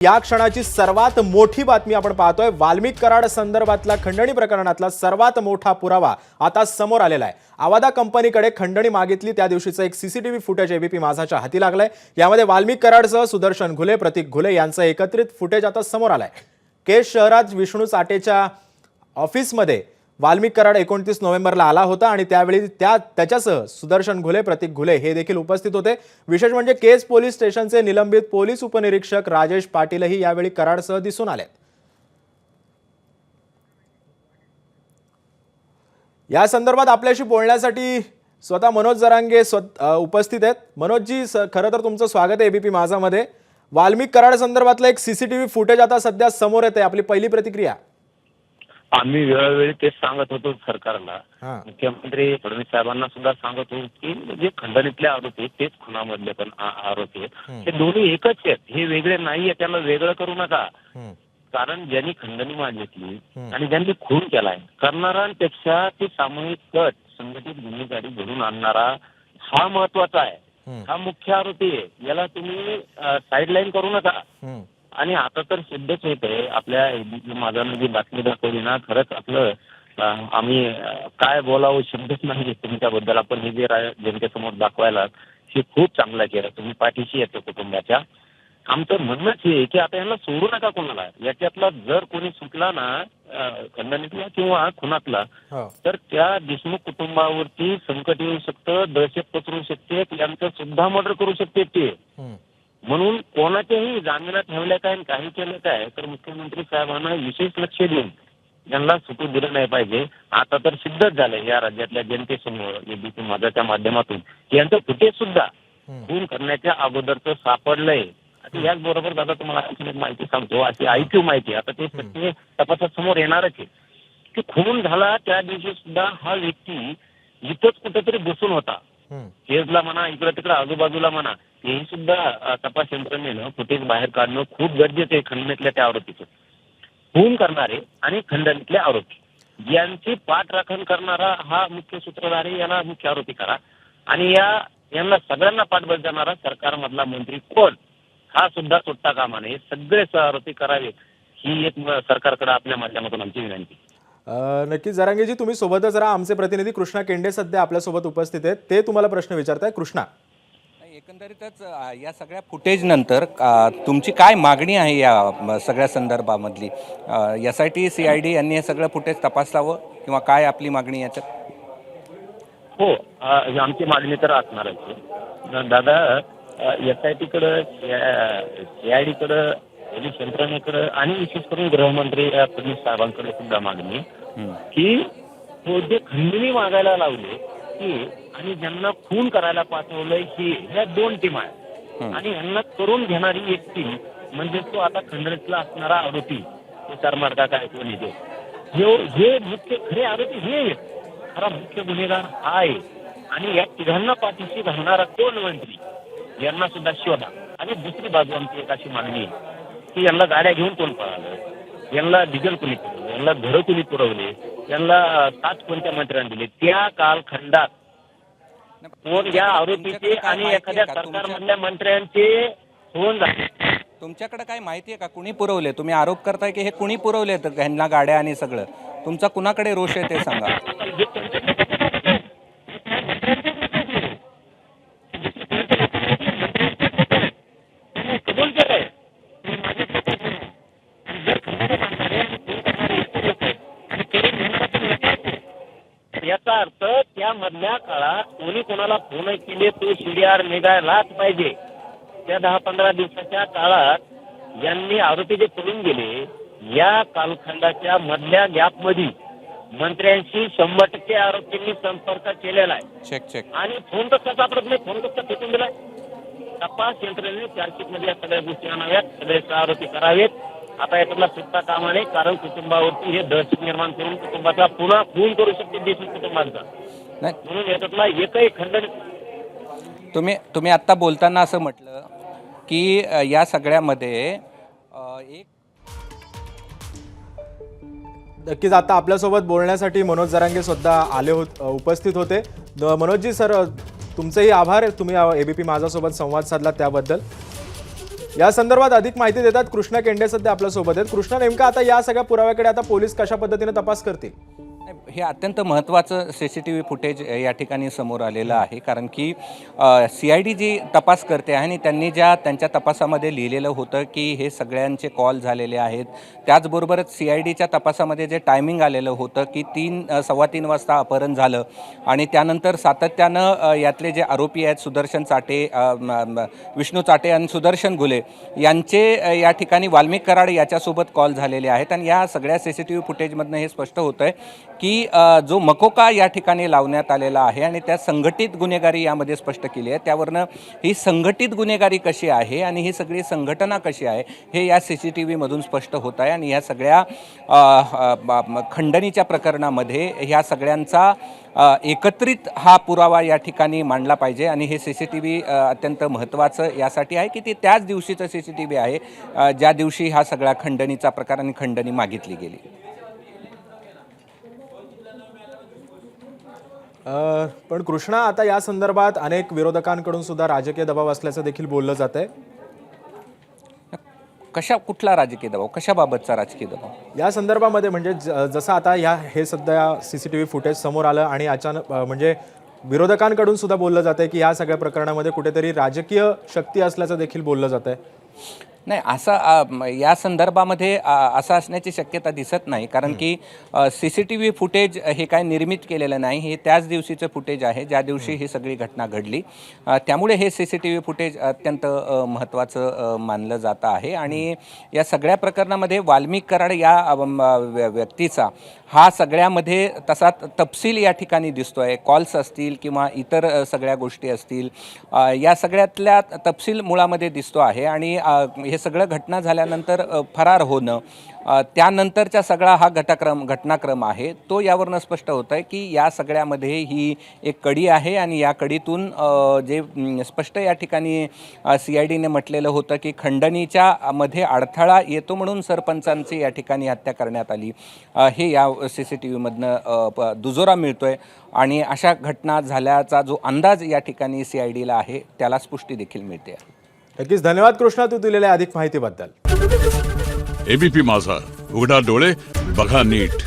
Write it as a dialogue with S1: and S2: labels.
S1: या क्षणाची सर्वात मोठी बातमी आपण पाहतोय। वाल्मिक कराड संदर्भातला खंडणी प्रकरणातला सर्वात मोठा पुरावा आता समोर आलेला आहे। आवादा कंपनीकडे खंडणी मागितली त्या दिवशीचं एक सीसीटीव्ही फुटेज एबीपी माझाच्या हाती लागलंय। यामध्ये वाल्मिक कराडसह सुदर्शन घुले, प्रतीक घुले यांचं एकत्रित फुटेज आता समोर आलंय। केस शहरात विष्णू चाटेच्या ऑफिसमध्ये वाल्मिक कराड 29 नोव्हेंबरला आला होता आणि त्यावेळी त्याच्यासह सुदर्शन घुले, प्रतीक घुले हे देखील उपस्थित होते। विशेष म्हणजे केस पोलीस स्टेशनचे निलंबित पोलीस उपनिरीक्षक राजेश पाटीलही यावेळी कराडसह दिसून आले। या संदर्भात आपल्याशी बोलण्यासाठी स्वतः मनोज जरांगे उपस्थित आहेत। मनोजजी, खरं तर तुमचं स्वागत आहे एबीपी माझामध्ये। वाल्मिक कराड संदर्भातलं एक सीसीटीव्ही फुटेज आता सध्या समोर येते, आपली पहिली प्रतिक्रिया?
S2: आम्ही वेळोवेळी तेच सांगत होतो सरकारला,
S1: हां,
S2: मुख्यमंत्री फडणवीस साहेबांना सुद्धा सांगत होतो की जे खंडणीतले आरोपी आहेत तेच खुनामधले पण आरोपी आहेत, ते दोन्ही एकच आहेत, हे वेगळे नाहीये, त्याला वेगळं करू नका। कारण ज्यांनी खंडणी मागितली आणि ज्यांनी खून केलाय, करणाऱ्यांपेक्षा ते सामूहिक कट संघटित गुन्हेगारी घडून आणणारा हा महत्वाचा आहे, हा मुख्य आरोपी आहे, याला तुम्ही साईडलाईन करू नका। आणि आता तर सिद्धच होत आहे, आपल्या माझ्यानं जी बातमी दाखवली ना, खरंच आपलं आम्ही काय बोलावं शब्दच नाही तुमच्याबद्दल। आपण हे जे जनतेसमोर दाखवायला हे खूप चांगलं केलं, तुम्ही पाठीशी येतो कुटुंबाच्या। आमचं म्हणणंच हे की आता यांना सोडू नका कोणाला, याच्यातला जर कोणी सुटला ना खंडणीतला किंवा खुनातला, तर त्या देशमुख कुटुंबावरती संकट येऊ शकतं, दहशत पसरू शकते, यांचं सुद्धा मर्डर करू शकते ते। म्हणून कोणाच्याही जामिनात ठेवल्या काय आणि काही केलं काय तर मुख्यमंत्री साहेबांना विशेष लक्ष देऊन यांना सुटू दिलं नाही पाहिजे। आता तर सिद्धच झालंय या राज्यातल्या जनतेसमोर एबीपी माझाच्या माध्यमातून यांचं फुटेज सुद्धा खून करण्याच्या अगोदरचं सापडलंय। आता याचबरोबर दादा तुम्हाला आणखी एक माहिती सांगतो, अशी आयक्यू माहिती, आता ते सत्य तपासात समोर येणारच आहे की खून झाला त्या दिवशी सुद्धा हा व्यक्ती इथंच कुठेतरी बसून होता, केजला म्हणा, इकडे तिकडे आजूबाजूला म्हणा, हेही सुद्धा तपास यंत्रणेनं फुटेज बाहेर काढणं खूप गरजेचं आहे। खंडणीतल्या त्या आरोपीचं खून करणारे आणि खंडणीतले आरोपी यांची पाठराखण करणारा हा मुख्य सूत्रधार आहे, याला मुख्य आरोपी करा। आणि यांना सगळ्यांना पाठबळ देणारा सरकारमधला मंत्री कोण हा सुद्धा सुटता कामा नये, सगळे सहआरोपी करावे, ही एक सरकारकडे आपल्या माध्यमातून आमची विनंती।
S1: नक्की जरांगेजी, तुम्ही सोबतच राहा। आमचे प्रतिनिधी कृष्णा केंडे सध्या आपल्यासोबत उपस्थित आहेत, ते तुम्हाला प्रश्न विचारताय। कृष्णा,
S3: एकंदरीतच या सगळ्या फुटेज नंतर तुमची काय मागणी आहे या सगळ्या संदर्भामधली? SIT CID यांनी हे सगळं फुटेज तपासावं किंवा काय आपली मागणी याच्यात?
S2: हो, आमची मागणी तर असणारच आहे दादा। SIT कडे, CID कडे, पोलीस यंत्रणेकडे आणि विशेष करून गृहमंत्री फडणवीस साहेबांकडे सुद्धा मागणी की जे खंडणी मागायला लावले की आणि ज्यांना खून करायला पाठवलंय ही ह्या दोन टीम आहेत आणि यांना करून घेणारी एक टीम म्हणजे तो आता खंडणीतला असणारा आरोपी तुषार मार्गा काय कोणी ते हे मुख्य खरे आरोपी हे खरा मुख्य गुन्हेगार आहे। आणि या तिघांना पाठीशी घालणारा कोण मंत्री यांना सुद्धा शोधा। आणि दुसरी बाजू आमची एक अशी मागणी आहे की यांना गाड्या घेऊन कोण पळालं, यांना डिझेल कुणी पुरवलं, यांना घरं कुणी पुरवले, यांना तास कोणत्या मंत्र्यांनी दिले, त्या कालखंडात कोण या आरोपीचे आणि एखाद्या सरकारमधल्या मंत्र्यांचे फोन झाले।
S3: तुमच्याकडे काय माहिती आहे का, कुणी पुरवले? तुम्ही आरोप करताय की हे कुणी पुरवले तर ह्यांना गाड्या आणि सगळं, तुमचा कुणाकडे रोष आहे ते सांगा।
S2: याचा अर्थ त्या मधल्या काळात कोणी कोणाला फोन केले तो CDR निघायलाच पाहिजे। त्या 10-15 दिवसाच्या काळात यांनी आरोपी जे पळून गेले या कालखंडाच्या मधल्या गॅप मध्ये मंत्र्यांशी 100% आरोपींनी संपर्क केलेला आहे।
S3: चेक
S2: आणि फोन कसा सापडत नाही, फोन कसा फेकून दिलाय? तपास यंत्रणेने चार्जशीट मध्ये या सगळ्या गोष्टी आणाव्यात, सगळे आरोपी करावेत। आता यातला सुटता कामा नये, कारण कुटुंबावरती हे दहशत निर्माण करून कुटुंबाचा पुन्हा खून करू शकते देशमुख कुटुंबाचा। म्हणून यातला एकही खंडन
S3: तुम्ही आता बोलताना असं म्हटलं की या सगळ्यामध्ये एक
S1: नक्कीच आता आपल्यासोबत बोलण्यासाठी मनोज जरांगे सुद्धा उपस्थित होते। मनोजजी सर, तुमचेही आभार, तुम्ही एबीपी माझासोबत संवाद साधला त्याबद्दल। या संदर्भात अधिक माहिती देतात कृष्णा केंडे सध्या आपल्यासोबत आहेत. कृष्णा, नेमका आता या सगळ्या पुराव्याकडे आता पोलीस कशा पद्धतीने तपास करतील?
S3: हे अत्यंत महत्त्वाचं CCTV फुटेज या ठिकाणी समोर आलेलं आहे, कारण की CID जी तपास करते आहे आणि त्यांनी त्यांच्या तपासामध्ये लिहिलेलं होतं की हे सगळ्यांचे कॉल झालेले आहेत. त्याचबरोबरच CIDच्या तपासामध्ये जे टायमिंग आलेलं होतं की 3-3:15 वाजता अपहरण झालं आणि त्यानंतर सातत्यानं यातले जे आरोपी आहेत सुदर्शन चाटे, विष्णू चाटे आणि सुदर्शन घुले यांचे या ठिकाणी वाल्मिक कराड याच्यासोबत कॉल झालेले आहेत. आणि या सगळ्या CCTV फुटेजमधनं हे स्पष्ट होतं आहे की जो मकोका या ठिकाणी लावण्यात आलेला आहे आणि त्या संघटित गुन्हेगारी यामध्ये स्पष्ट केली आहे. त्यावरनं ही संघटित गुन्हेगारी कशी आहे आणि ही सगळी संघटना कशी आहे हे या CCTVमधून स्पष्ट होत आहे. आणि या सगळ्या खंडणीच्या प्रकरणामध्ये ह्या सगळ्यांचा एकत्रित हा पुरावा या ठिकाणी मांडला पाहिजे. आणि हे CCTV अत्यंत महत्त्वाचं यासाठी आहे की ते त्याच दिवशीचं CCTV आहे ज्या दिवशी हा सगळा खंडणीचा प्रकार आणि खंडणी मागितली गेली.
S1: पण कृष्णा, आता या संदर्भात अनेक विरोधकांकडून सुद्धा राजकीय दबाव असल्याचं देखील बोललं जात आहे.
S3: कुठला राजकीय दबाव, कशाबाबतचा राजकीय दबाव?
S1: या संदर्भामध्ये म्हणजे जसं आता हे सध्या CCTV फुटेज समोर आलं आणि अचानक म्हणजे विरोधकांकडून सुद्धा बोललं जात आहे की या सगळ्या प्रकरणामध्ये कुठेतरी राजकीय शक्ती असल्याचं देखील बोललं जात आहे.
S3: नाही, असं या संदर्भामध्ये असं असण्याची शक्यता दिसत नाही, कारण की CCTV फुटेज हे काय निर्मित केलेलं नाही. हे त्याच दिवशीचं फुटेज आहे ज्या दिवशी ही सगळी घटना घडली. त्यामुळे हे CCTV फुटेज अत्यंत महत्त्वाचं मानलं जातं आहे. आणि या सगळ्या प्रकरणामध्ये वाल्मिक कराड या व्यक्तीचा हा सगळ्यामध्ये तसा तपशील या ठिकाणी दिसतो आहे. कॉल्स असतील किंवा इतर सगळ्या गोष्टी असतील, या सगळ्यातल्या तपशील मुळामध्ये दिसतो आहे. आणि हे सगळं घटना झाल्यानंतर फरार होणं, त्यानंतरचा सगळा हा घटनाक्रम आहे तो यावरनं स्पष्ट होतं आहे की या सगळ्यामध्ये ही एक कडी आहे. आणि या कडीतून जे स्पष्ट या ठिकाणी CIDने म्हटलेलं होतं की खंडणीच्या मध्ये अडथळा येतो म्हणून सरपंचांची या ठिकाणी हत्या करण्यात आली, हे या CCTVमधनं दुजोरा मिळतो आहे. आणि अशा घटना झाल्याचा जो अंदाज या ठिकाणी CIDला आहे त्याला पुष्टी देखील मिळते.
S1: नक्कीच धन्यवाद कृष्णा, तू दिलेल्या अधिक माहितीबद्दल.
S4: ABP माझा, उघडा डोळे बघा नीट.